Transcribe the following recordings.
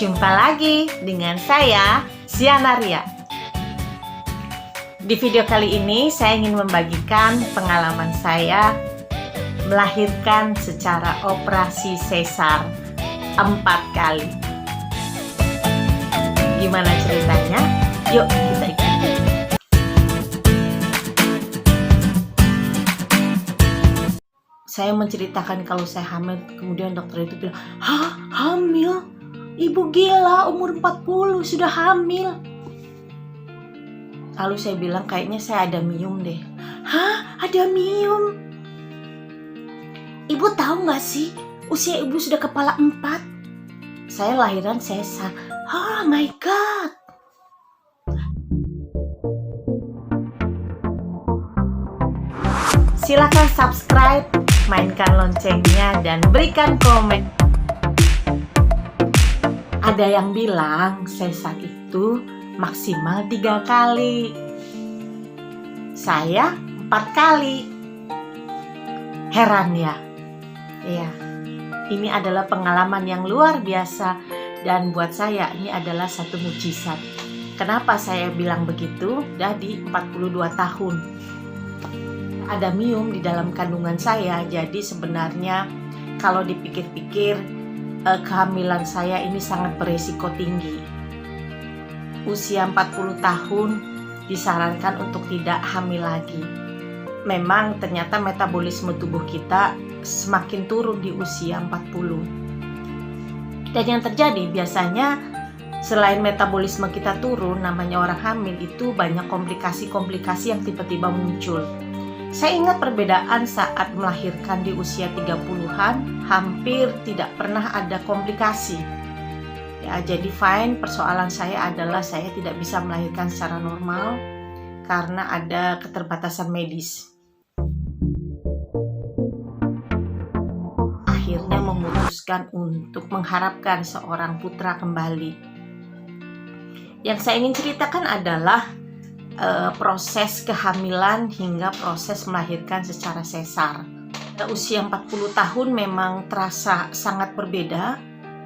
Jumpa lagi dengan saya, Sianaria. Di video kali ini saya ingin membagikan pengalaman saya melahirkan secara operasi sesar 4 kali. Gimana ceritanya? Yuk kita ikuti. Saya menceritakan kalau saya hamil, kemudian dokter itu bilang, "Hah? Hamil? Ibu gila, umur 40 sudah hamil." Lalu saya bilang, kayaknya saya ada mium deh. "Hah? Ada mium? Ibu tahu gak sih, usia ibu sudah kepala 4. Saya lahiran sesar." Oh my god. Silakan subscribe, mainkan loncengnya, dan berikan komen. Ada yang bilang sesar itu maksimal 3 kali. Saya 4 kali. Heran ya? Iya. Ini adalah pengalaman yang luar biasa dan buat saya ini adalah satu mukjizat. Kenapa saya bilang begitu? Udah di 42 tahun. Ada mium di dalam kandungan saya, jadi sebenarnya kalau dipikir-pikir kehamilan saya ini sangat beresiko tinggi. Usia 40 tahun disarankan untuk tidak hamil lagi. Memang ternyata metabolisme tubuh kita semakin turun di usia 40. Dan yang terjadi biasanya selain metabolisme kita turun, namanya orang hamil itu banyak komplikasi-komplikasi yang tiba-tiba muncul. Saya ingat perbedaan saat melahirkan di usia 30-an, hampir tidak pernah ada komplikasi. Ya, jadi fine, persoalan saya adalah saya tidak bisa melahirkan secara normal karena ada keterbatasan medis. Akhirnya memutuskan untuk mengharapkan seorang putra kembali. Yang saya ingin ceritakan adalah proses kehamilan hingga proses melahirkan secara sesar. Usia 40 tahun memang terasa sangat berbeda.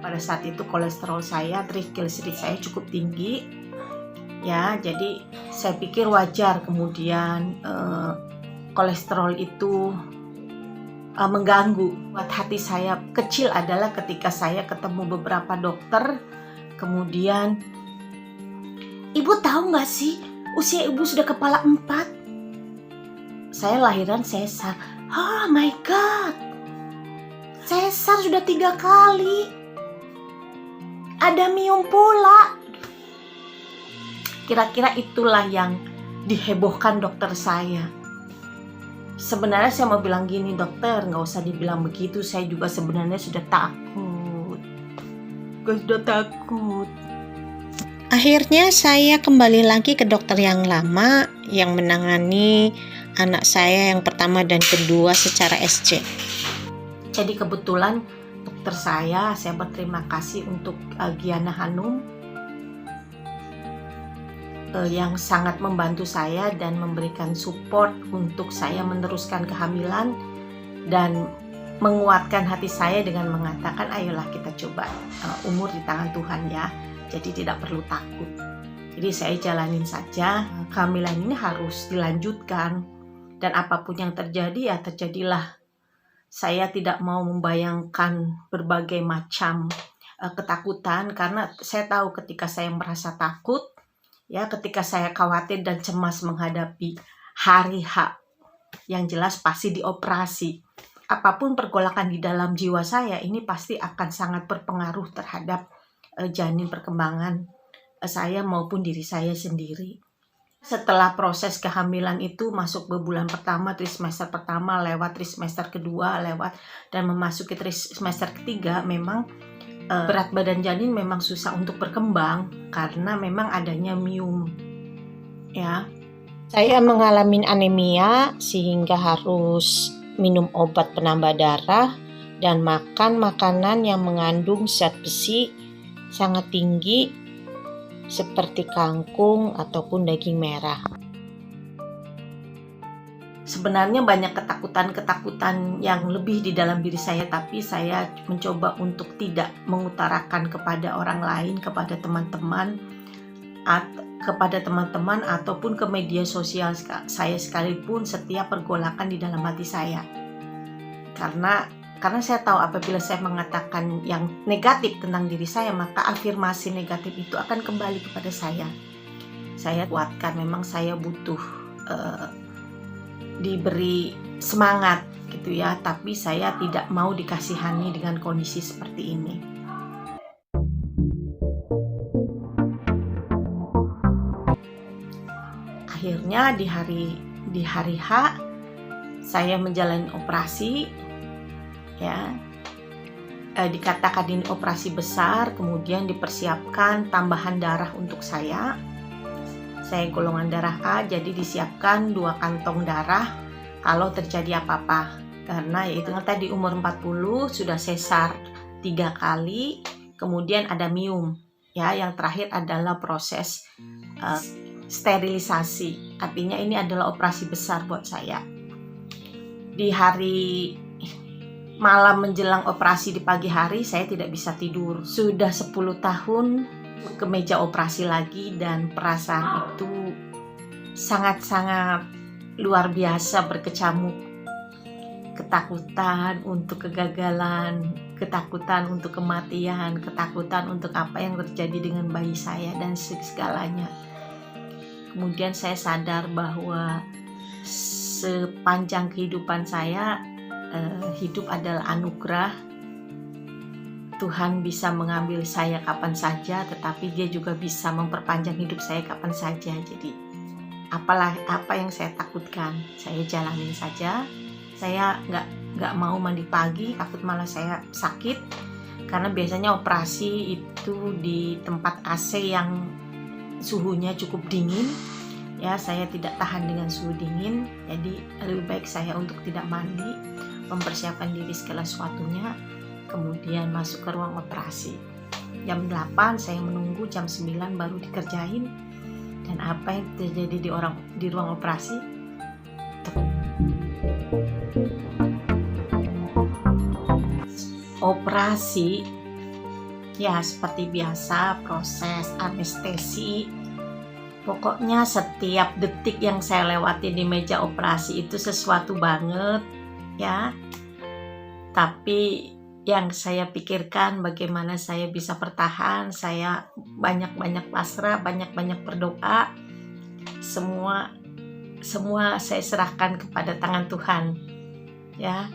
Pada saat itu kolesterol saya, triglycerid saya cukup tinggi. Ya, jadi saya pikir wajar kemudian kolesterol itu mengganggu. Buat hati saya kecil adalah ketika saya ketemu beberapa dokter, kemudian, "Ibu tahu gak sih, usia ibu sudah kepala 4. Saya lahiran sesar." Oh my god. Sesar sudah 3 kali. Ada mium pula. Kira-kira itulah yang dihebohkan dokter saya. Sebenarnya saya mau bilang gini, dokter, gak usah dibilang begitu. Saya juga sebenarnya sudah takut. Akhirnya saya kembali lagi ke dokter yang lama yang menangani anak saya yang pertama dan kedua secara SC. Jadi kebetulan dokter saya berterima kasih untuk Giana Hanum yang sangat membantu saya dan memberikan support untuk saya meneruskan kehamilan dan menguatkan hati saya dengan mengatakan, ayolah kita coba, umur di tangan Tuhan ya. Jadi tidak perlu takut. Jadi saya jalanin saja. Kehamilan ini harus dilanjutkan. Dan apapun yang terjadi ya terjadilah. Saya tidak mau membayangkan berbagai macam ketakutan. Karena saya tahu ketika saya merasa takut, ya ketika saya khawatir dan cemas menghadapi hari H, yang jelas pasti dioperasi. Apapun pergolakan di dalam jiwa saya, ini pasti akan sangat berpengaruh terhadap janin perkembangan saya maupun diri saya sendiri. Setelah proses kehamilan itu masuk ke bulan pertama, trimester pertama lewat, trimester kedua lewat, dan memasuki trimester ketiga, memang berat badan janin memang susah untuk berkembang karena memang adanya mium. Ya, saya mengalami anemia sehingga harus minum obat penambah darah dan makan makanan yang mengandung zat besi sangat tinggi seperti kangkung ataupun daging merah. sebenarnya banyak ketakutan-ketakutan yang lebih di dalam diri saya, tapi saya mencoba untuk tidak mengutarakan kepada orang lain, kepada teman-teman ataupun ke media sosial saya sekalipun, setiap pergolakan di dalam hati saya. Karena saya tahu apabila saya mengatakan yang negatif tentang diri saya, maka afirmasi negatif itu akan kembali kepada saya. Saya kuatkan, memang saya butuh diberi semangat gitu ya, tapi saya tidak mau dikasihani dengan kondisi seperti ini. Akhirnya di hari H saya menjalani operasi ya. Dikatakan ini operasi besar, kemudian dipersiapkan tambahan darah untuk saya. Saya golongan darah A, jadi disiapkan 2 kantong darah kalau terjadi apa-apa. Karena yaitu tadi umur 40 sudah sesar 3 kali, kemudian ada mium. Ya, yang terakhir adalah proses sterilisasi. Artinya ini adalah operasi besar buat saya. Di hari malam menjelang operasi di pagi hari saya tidak bisa tidur. Sudah 10 tahun ke meja operasi lagi, dan perasaan itu sangat-sangat luar biasa berkecamuk. Ketakutan untuk kegagalan, ketakutan untuk kematian, ketakutan untuk apa yang terjadi dengan bayi saya dan segalanya. Kemudian saya sadar bahwa sepanjang kehidupan saya, hidup adalah anugerah. Tuhan bisa mengambil saya kapan saja, tetapi Dia juga bisa memperpanjang hidup saya kapan saja. Jadi apa yang saya takutkan, saya jalanin saja. Saya nggak mau mandi pagi, takut malah saya sakit, karena biasanya operasi itu di tempat AC yang suhunya cukup dingin. Ya, saya tidak tahan dengan suhu dingin, jadi lebih baik saya untuk tidak mandi, mempersiapkan diri segala sesuatunya, kemudian masuk ke ruang operasi. Jam 8 saya menunggu, jam 9 baru dikerjain. Dan apa yang terjadi di ruang operasi? Operasi ya seperti biasa, proses anestesi. Pokoknya setiap detik yang saya lewati di meja operasi itu sesuatu banget ya. Tapi yang saya pikirkan bagaimana saya bisa bertahan. Saya banyak-banyak pasrah, banyak-banyak berdoa. Semua saya serahkan kepada tangan Tuhan ya.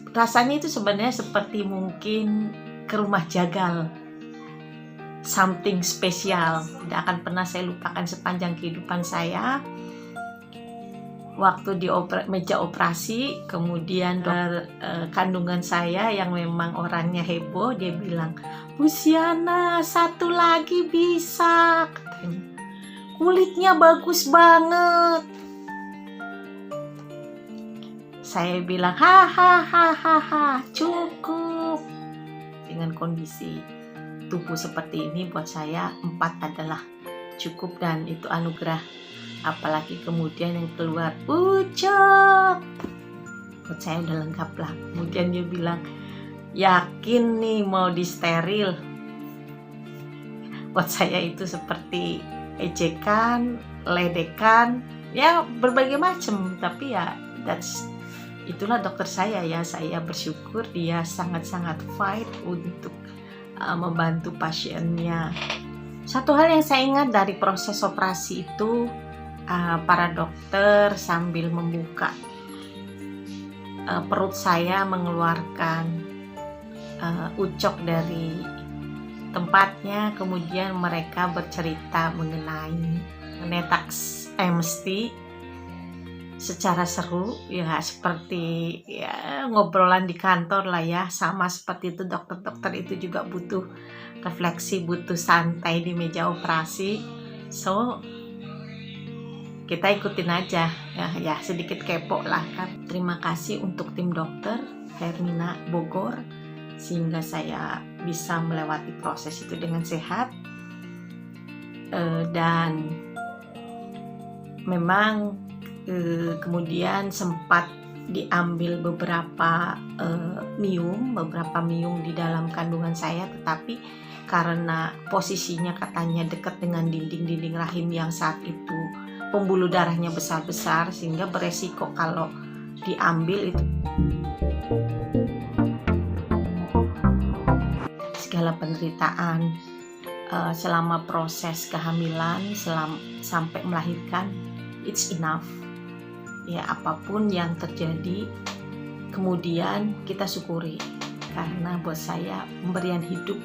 Rasanya itu sebenarnya seperti mungkin ke rumah jagal, something spesial. Tidak akan pernah saya lupakan sepanjang kehidupan saya. Waktu di meja operasi, kemudian dokter kandungan saya yang memang orangnya heboh, dia bilang, "Bu Siana, satu lagi bisa," katanya. "Kulitnya bagus banget." Saya bilang, hahaha, cukup. Dengan kondisi tubuh seperti ini, buat saya 4 adalah cukup dan itu anugerah. Apalagi kemudian yang keluar, "Ucok," buat saya udah lengkap lah. Kemudian dia bilang, "Yakin nih mau disteril?" Buat saya itu seperti ejekan, ledekan, ya berbagai macam. Tapi ya itulah dokter saya ya. Saya bersyukur dia sangat-sangat fight untuk membantu pasiennya. Satu hal yang saya ingat dari proses operasi itu, para dokter sambil membuka perut saya, mengeluarkan ucok dari tempatnya, kemudian mereka bercerita mengenai netaks anesthesia secara seru ya, seperti ya ngobrolan di kantor lah ya. Sama seperti itu, dokter-dokter itu juga butuh refleksi, butuh santai di meja operasi. So kita ikutin aja ya sedikit kepo lah kan. Terima kasih untuk tim dokter Hermina Bogor, sehingga saya bisa melewati proses itu dengan sehat. Dan memang Kemudian sempat diambil beberapa mium di dalam kandungan saya, tetapi karena posisinya katanya dekat dengan dinding rahim yang saat itu pembuluh darahnya besar-besar, sehingga beresiko kalau diambil itu segala penderitaan selama proses kehamilan sampai melahirkan. It's enough. Ya, apapun yang terjadi, kemudian kita syukuri, karena buat saya pemberian hidup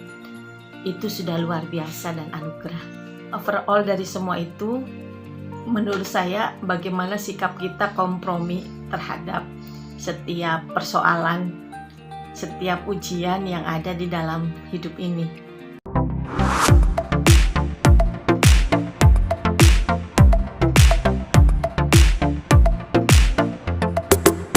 itu sudah luar biasa dan anugerah. Overall dari semua itu, menurut saya bagaimana sikap kita kompromi terhadap setiap persoalan, setiap ujian yang ada di dalam hidup ini.